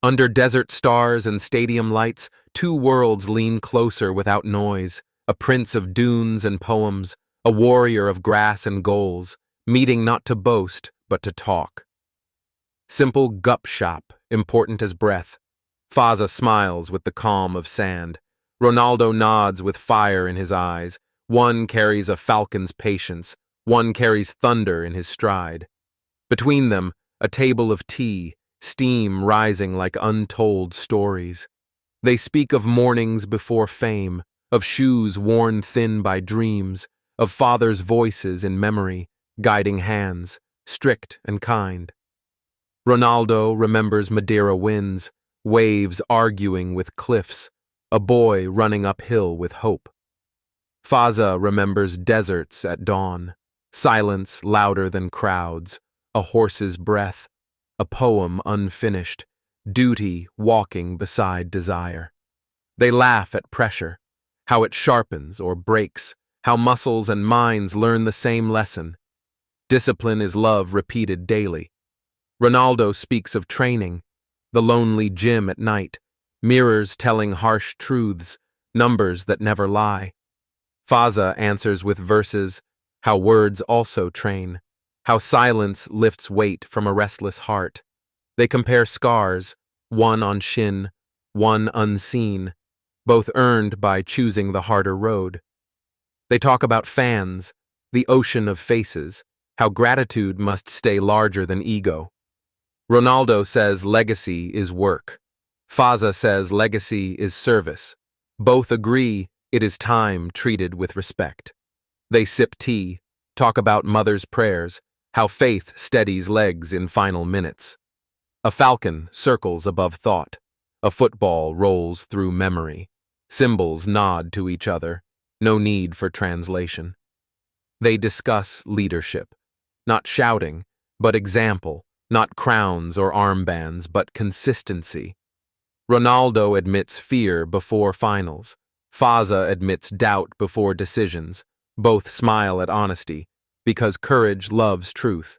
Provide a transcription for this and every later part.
Under desert stars and stadium lights, two worlds lean closer without noise, a prince of dunes and poems, a warrior of grass and goals, meeting not to boast, but to talk. Simple gup shop, important as breath. Fazza smiles with the calm of sand. Ronaldo nods with fire in his eyes. One carries a falcon's patience, one carries thunder in his stride. Between them, a table of tea, steam rising like untold stories. They speak of mornings before fame, of shoes worn thin by dreams, of fathers' voices in memory, guiding hands, strict and kind. Ronaldo remembers Madeira winds, waves arguing with cliffs, a boy running uphill with hope. Fazza remembers deserts at dawn, silence louder than crowds, a horse's breath, a poem unfinished, duty walking beside desire. They laugh at pressure, how it sharpens or breaks, how muscles and minds learn the same lesson. Discipline is love repeated daily. Ronaldo speaks of training, the lonely gym at night, mirrors telling harsh truths, numbers that never lie. Fazza answers with verses, how words also train, how silence lifts weight from a restless heart. They compare scars, one on shin, one unseen, both earned by choosing the harder road. They talk about fans, the ocean of faces, how gratitude must stay larger than ego. Ronaldo says legacy is work. Fazza says legacy is service. Both agree it is time treated with respect. They sip tea, talk about mother's prayers, how faith steadies legs in final minutes. A falcon circles above thought. A football rolls through memory. Symbols nod to each other. No need for translation. They discuss leadership. Not shouting, but example. Not crowns or armbands, but consistency. Ronaldo admits fear before finals. Fazza admits doubt before decisions. Both smile at honesty, because courage loves truth.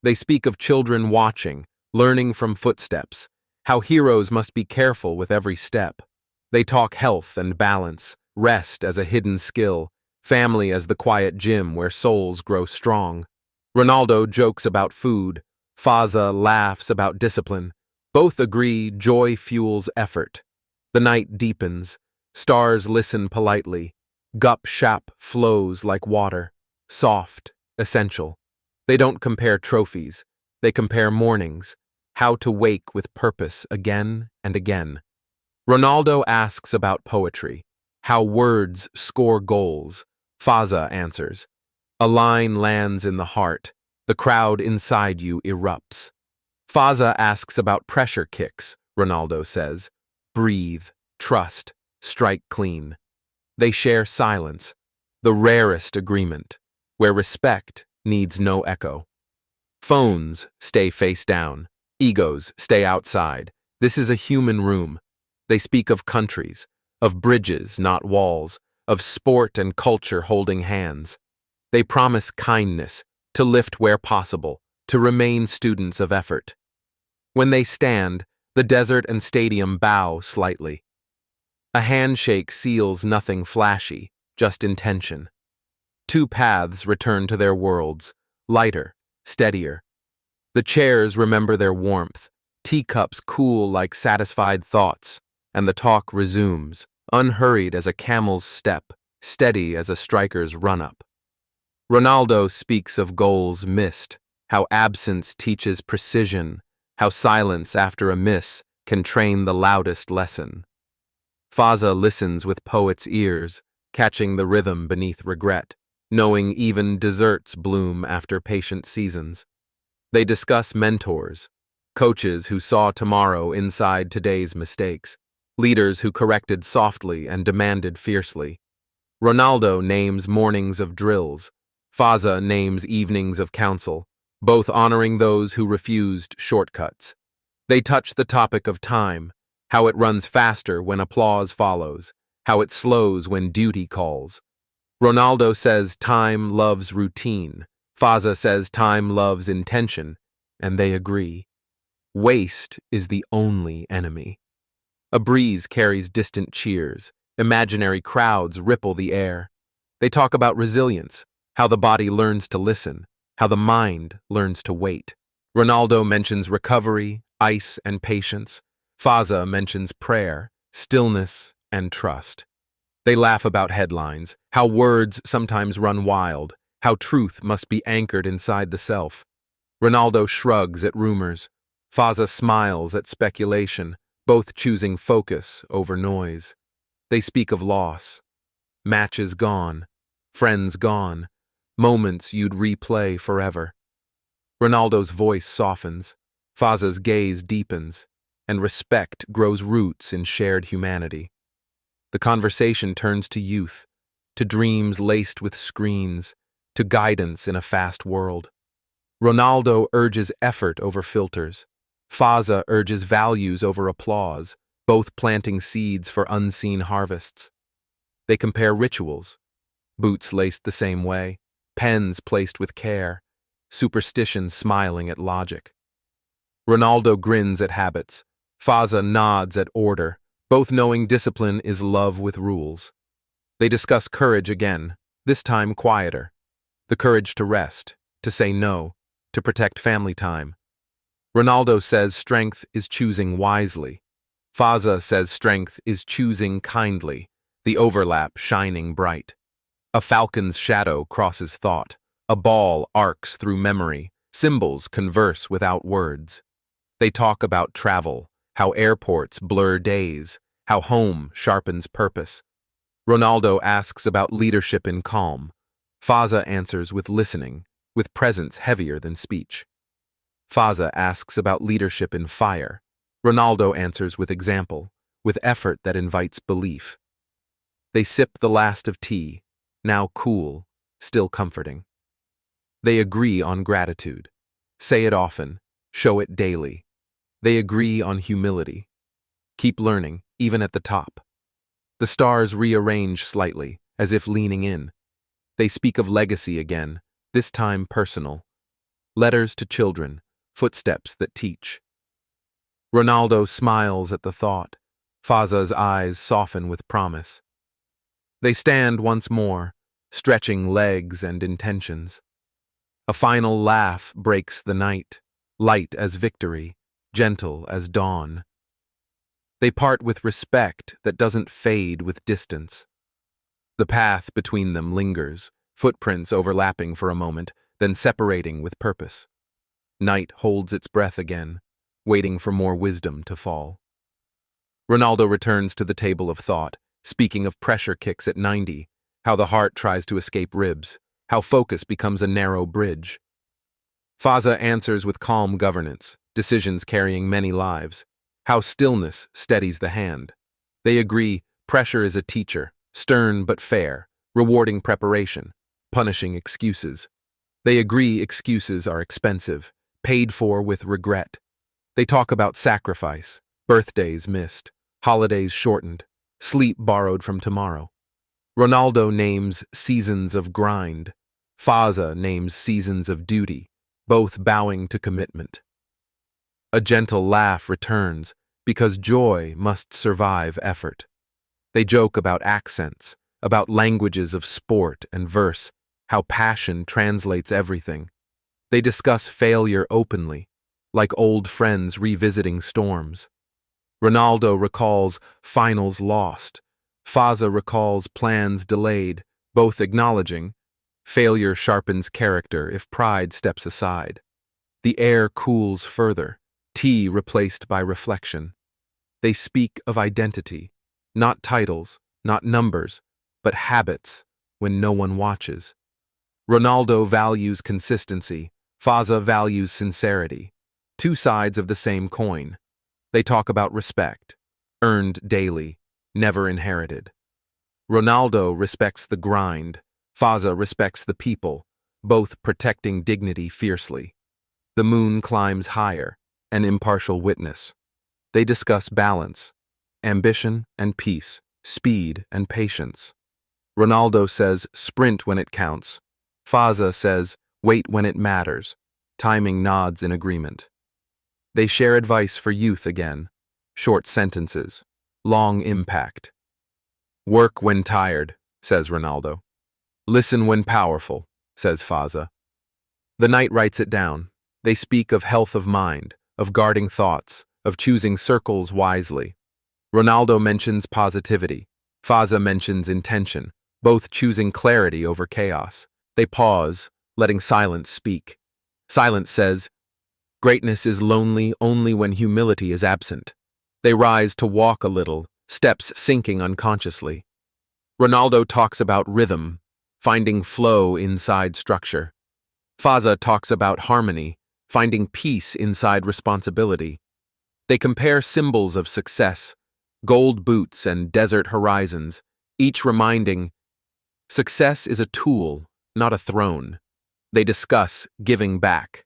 They speak of children watching, learning from footsteps, how heroes must be careful with every step. They talk health and balance, rest as a hidden skill, family as the quiet gym where souls grow strong. Ronaldo jokes about food. Fazza laughs about discipline. Both agree joy fuels effort. The night deepens. Stars listen politely. Gup shap flows like water. Soft, essential. They don't compare trophies. They compare mornings. How to wake with purpose again and again. Ronaldo asks about poetry. How words score goals. Fazza answers. A line lands in the heart. The crowd inside you erupts. Fazza asks about pressure kicks, Ronaldo says. Breathe, trust, strike clean. They share silence, the rarest agreement, where respect needs no echo. Phones stay face down. Egos stay outside. This is a human room. They speak of countries, of bridges, not walls, of sport and culture holding hands. They promise kindness, to lift where possible, to remain students of effort. When they stand, the desert and stadium bow slightly. A handshake seals nothing flashy, just intention. Two paths return to their worlds, lighter, steadier. The chairs remember their warmth, teacups cool like satisfied thoughts, and the talk resumes, unhurried as a camel's step, steady as a striker's run-up. Ronaldo speaks of goals missed, how absence teaches precision, how silence after a miss can train the loudest lesson. Fazza listens with poet's ears, catching the rhythm beneath regret, knowing even deserts bloom after patient seasons. They discuss mentors, coaches who saw tomorrow inside today's mistakes, leaders who corrected softly and demanded fiercely. Ronaldo names mornings of drills. Fazza names evenings of counsel, both honoring those who refused shortcuts. They touch the topic of time, how it runs faster when applause follows, how it slows when duty calls. Ronaldo says time loves routine. Fazza says time loves intention, and they agree. Waste is the only enemy. A breeze carries distant cheers. Imaginary crowds ripple the air. They talk about resilience, how the body learns to listen, how the mind learns to wait. Ronaldo mentions recovery, ice, and patience. Fazza mentions prayer, stillness, and trust. They laugh about headlines, how words sometimes run wild, how truth must be anchored inside the self. Ronaldo shrugs at rumors. Fazza smiles at speculation, both choosing focus over noise. They speak of loss. Matches gone, friends gone, moments you'd replay forever. Ronaldo's voice softens, Fazza's gaze deepens, and respect grows roots in shared humanity. The conversation turns to youth, to dreams laced with screens, to guidance in a fast world. Ronaldo urges effort over filters. Fazza urges values over applause, both planting seeds for unseen harvests. They compare rituals, boots laced the same way, pens placed with care, superstition smiling at logic. Ronaldo grins at habits, Fazza nods at order, both knowing discipline is love with rules. They discuss courage again, this time quieter. The courage to rest, to say no, to protect family time. Ronaldo says strength is choosing wisely. Fazza says strength is choosing kindly, the overlap shining bright. A falcon's shadow crosses thought. A ball arcs through memory. Symbols converse without words. They talk about travel, how airports blur days, how home sharpens purpose. Ronaldo asks about leadership in calm. Fazza answers with listening, with presence heavier than speech. Fazza asks about leadership in fire. Ronaldo answers with example, with effort that invites belief. They sip the last of tea, now cool, still comforting. They agree on gratitude. Say it often, show it daily. They agree on humility. Keep learning, even at the top. The stars rearrange slightly, as if leaning in. They speak of legacy again, this time personal. Letters to children, footsteps that teach. Ronaldo smiles at the thought. Fazza's eyes soften with promise. They stand once more, stretching legs and intentions. A final laugh breaks the night, light as victory, gentle as dawn. They part with respect that doesn't fade with distance. The path between them lingers, footprints overlapping for a moment, then separating with purpose. Night holds its breath again, waiting for more wisdom to fall. Ronaldo returns to the table of thought, speaking of pressure kicks at 90, how the heart tries to escape ribs, how focus becomes a narrow bridge. Fazza answers with calm governance, decisions carrying many lives, how stillness steadies the hand. They agree pressure is a teacher, stern but fair, rewarding preparation, punishing excuses. They agree excuses are expensive, paid for with regret. They talk about sacrifice, birthdays missed, holidays shortened, sleep borrowed from tomorrow. Ronaldo names seasons of grind. Fazza names seasons of duty, both bowing to commitment. A gentle laugh returns, because joy must survive effort. They joke about accents, about languages of sport and verse, how passion translates everything. They discuss failure openly, like old friends revisiting storms. Ronaldo recalls finals lost. Fazza recalls plans delayed, both acknowledging failure sharpens character if pride steps aside. The air cools further, tea replaced by reflection. They speak of identity, not titles, not numbers, but habits when no one watches. Ronaldo values consistency, Fazza values sincerity. Two sides of the same coin. They talk about respect, earned daily, never inherited. Ronaldo respects the grind, Fazza respects the people, both protecting dignity fiercely. The moon climbs higher, an impartial witness. They discuss balance, ambition and peace, speed and patience. Ronaldo says sprint when it counts. Fazza says wait when it matters. Timing nods in agreement. They share advice for youth again. Short sentences. Long impact. Work when tired, says Ronaldo. Listen when powerful, says Fazza. The knight writes it down. They speak of health of mind, of guarding thoughts, of choosing circles wisely. Ronaldo mentions positivity. Fazza mentions intention, both choosing clarity over chaos. They pause, letting silence speak. Silence says, greatness is lonely only when humility is absent. They rise to walk a little, steps sinking unconsciously. Ronaldo talks about rhythm, finding flow inside structure. Fazza talks about harmony, finding peace inside responsibility. They compare symbols of success, gold boots and desert horizons, each reminding, success is a tool, not a throne. They discuss giving back,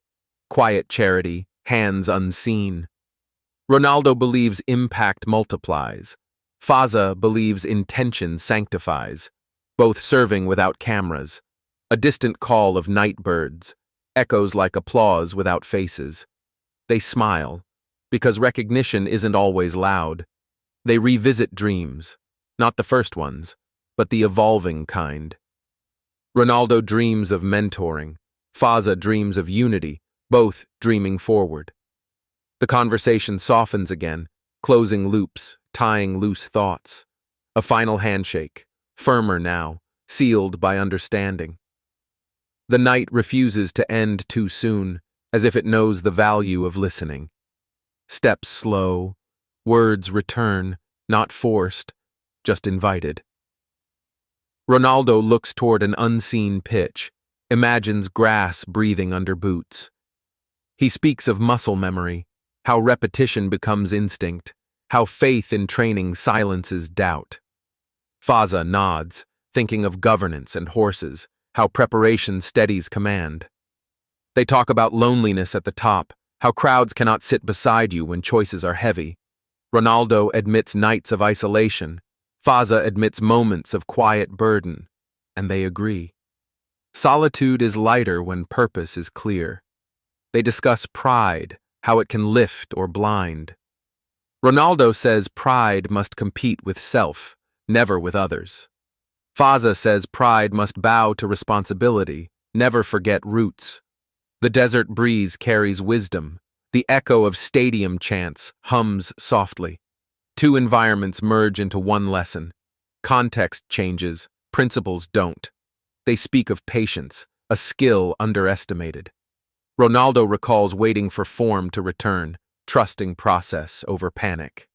quiet charity, hands unseen. Ronaldo believes impact multiplies. Fazza believes intention sanctifies, both serving without cameras. A distant call of night birds, echoes like applause without faces. They smile, because recognition isn't always loud. They revisit dreams, not the first ones, but the evolving kind. Ronaldo dreams of mentoring. Fazza dreams of unity, both dreaming forward. The conversation softens again, closing loops, tying loose thoughts. A final handshake, firmer now, sealed by understanding. The night refuses to end too soon, as if it knows the value of listening. Steps slow, words return, not forced, just invited. Ronaldo looks toward an unseen pitch, imagines grass breathing under boots. He speaks of muscle memory, how repetition becomes instinct, how faith in training silences doubt. Fazza nods, thinking of governance and horses, how preparation steadies command. They talk about loneliness at the top, how crowds cannot sit beside you when choices are heavy. Ronaldo admits nights of isolation. Fazza admits moments of quiet burden, and they agree. Solitude is lighter when purpose is clear. They discuss pride, how it can lift or blind. Ronaldo says pride must compete with self, never with others. Fazza says pride must bow to responsibility, never forget roots. The desert breeze carries wisdom. The echo of stadium chants hums softly. Two environments merge into one lesson. Context changes, principles don't. They speak of patience, a skill underestimated. Ronaldo recalls waiting for form to return, trusting process over panic.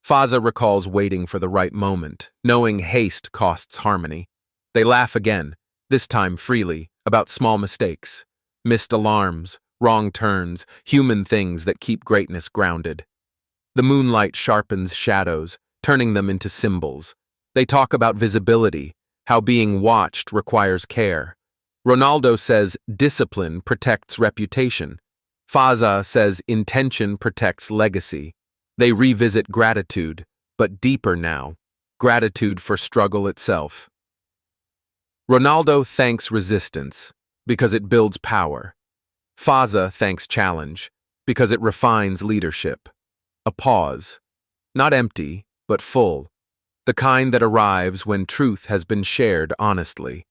Fazza recalls waiting for the right moment, knowing haste costs harmony. They laugh again, this time freely, about small mistakes, missed alarms, wrong turns, human things that keep greatness grounded. The moonlight sharpens shadows, turning them into symbols. They talk about visibility, how being watched requires care. Ronaldo says discipline protects reputation. Fazza says intention protects legacy. They revisit gratitude, but deeper now, gratitude for struggle itself. Ronaldo thanks resistance, because it builds power. Fazza thanks challenge, because it refines leadership. A pause, not empty, but full, the kind that arrives when truth has been shared honestly.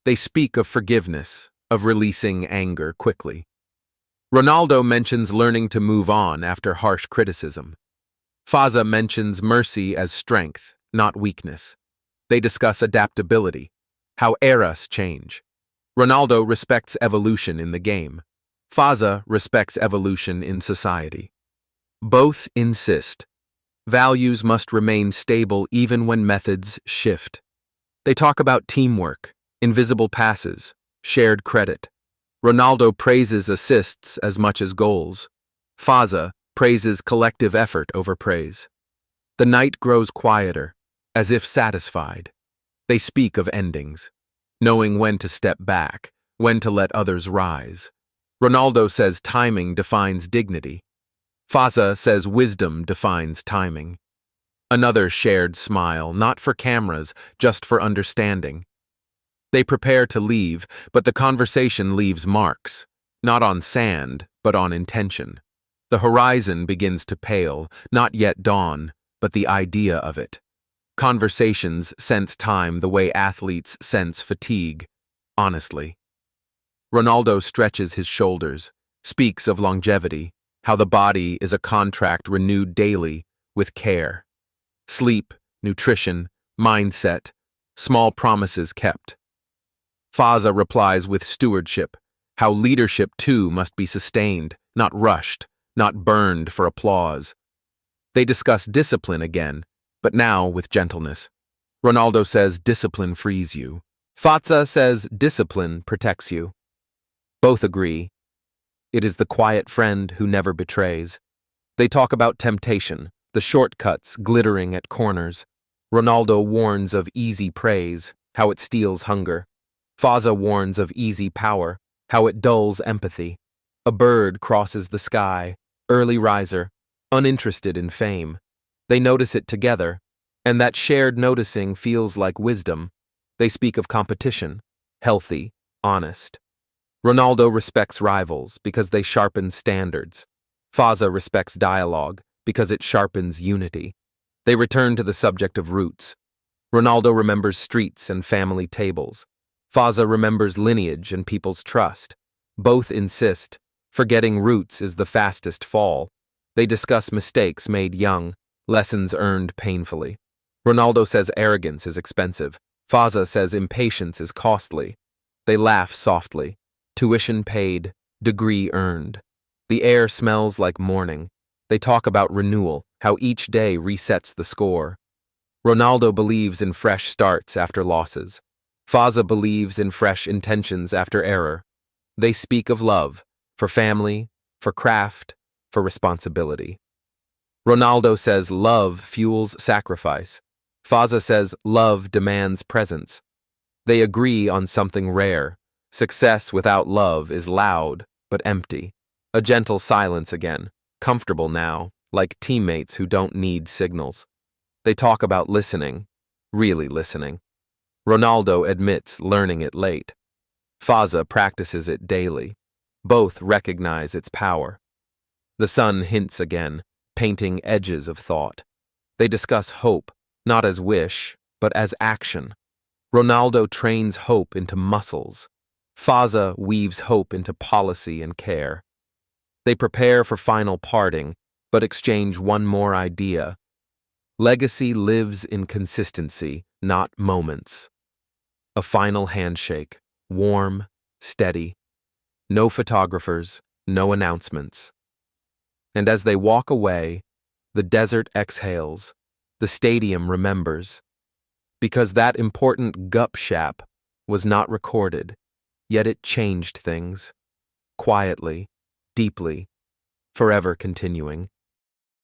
They speak of forgiveness, of releasing anger quickly. Ronaldo mentions learning to move on after harsh criticism. Fazza mentions mercy as strength, not weakness. They discuss adaptability, how eras change. Ronaldo respects evolution in the game. Fazza respects evolution in society. Both insist. Values must remain stable even when methods shift. They talk about teamwork, invisible passes, shared credit. Ronaldo praises assists as much as goals. Fazza praises collective effort over praise. The night grows quieter, as if satisfied. They speak of endings, knowing when to step back, when to let others rise. Ronaldo says timing defines dignity. Fazza says wisdom defines timing. Another shared smile, not for cameras, just for understanding. They prepare to leave, but the conversation leaves marks, not on sand, but on intention. The horizon begins to pale, not yet dawn, but the idea of it. Conversations sense time the way athletes sense fatigue, honestly. Ronaldo stretches his shoulders, speaks of longevity, how the body is a contract renewed daily with care. Sleep, nutrition, mindset, small promises kept. Fazza replies with stewardship, how leadership too must be sustained, not rushed, not burned for applause. They discuss discipline again, but now with gentleness. Ronaldo says discipline frees you. Fazza says discipline protects you. Both agree. It is the quiet friend who never betrays. They talk about temptation, the shortcuts glittering at corners. Ronaldo warns of easy praise, how it steals hunger. Fazza warns of easy power, how it dulls empathy. A bird crosses the sky, early riser, uninterested in fame. They notice it together, and that shared noticing feels like wisdom. They speak of competition, healthy, honest. Ronaldo respects rivals because they sharpen standards. Fazza respects dialogue because it sharpens unity. They return to the subject of roots. Ronaldo remembers streets and family tables. Fazza remembers lineage and people's trust. Both insist, forgetting roots is the fastest fall. They discuss mistakes made young, lessons earned painfully. Ronaldo says arrogance is expensive. Fazza says impatience is costly. They laugh softly. Tuition paid, degree earned. The air smells like morning. They talk about renewal, how each day resets the score. Ronaldo believes in fresh starts after losses. Fazza believes in fresh intentions after error. They speak of love, for family, for craft, for responsibility. Ronaldo says love fuels sacrifice. Fazza says love demands presence. They agree on something rare. Success without love is loud, but empty. A gentle silence again, comfortable now, like teammates who don't need signals. They talk about listening, really listening. Ronaldo admits learning it late. Fazza practices it daily. Both recognize its power. The sun hints again, painting edges of thought. They discuss hope, not as wish, but as action. Ronaldo trains hope into muscles. Fazza weaves hope into policy and care. They prepare for final parting, but exchange one more idea. Legacy lives in consistency, not moments. A final handshake, warm, steady. No photographers, no announcements. And as they walk away, the desert exhales, the stadium remembers. Because that important gup-shap was not recorded, yet it changed things. Quietly, deeply, forever continuing.